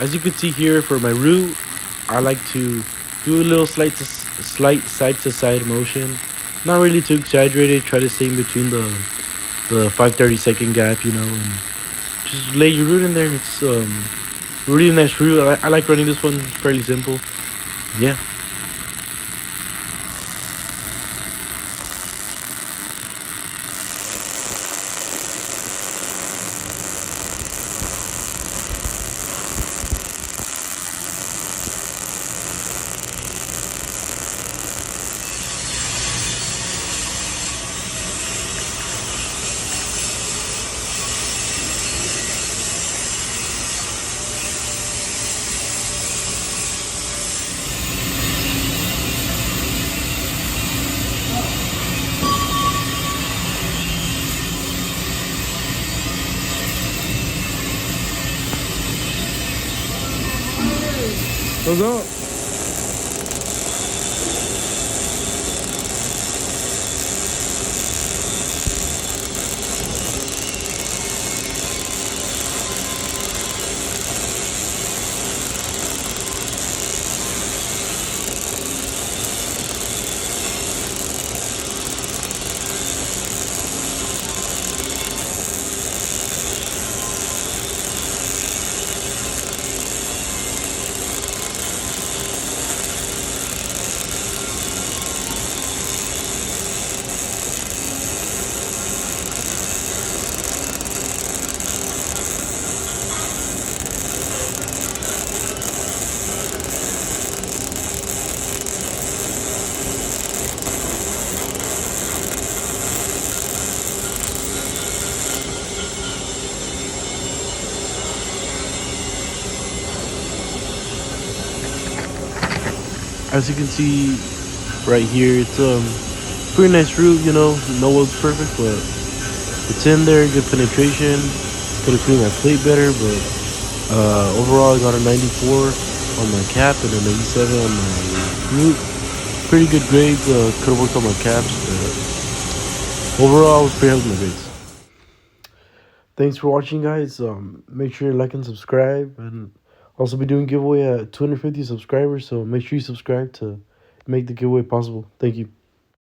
As you can see here, for my root, I like to do a little slight side to side motion. Not really too exaggerated. Try to stay in between the 5/32 gap, and just lay your root in there. It's really nice root. I like running this one. It's fairly simple. Yeah. What's up? As you can see right here, it's pretty nice root. No one's perfect, but it's in there. Good penetration. Could have cleaned my plate better, but overall I got a 94 on my cap and a 97 on my root. Pretty good grades. Could have worked on my caps, but overall I was pretty happy with my grades. Thanks for watching, guys. Make sure you like and subscribe, and also be doing giveaway at 250 subscribers. So make sure you subscribe to make the giveaway possible. Thank you.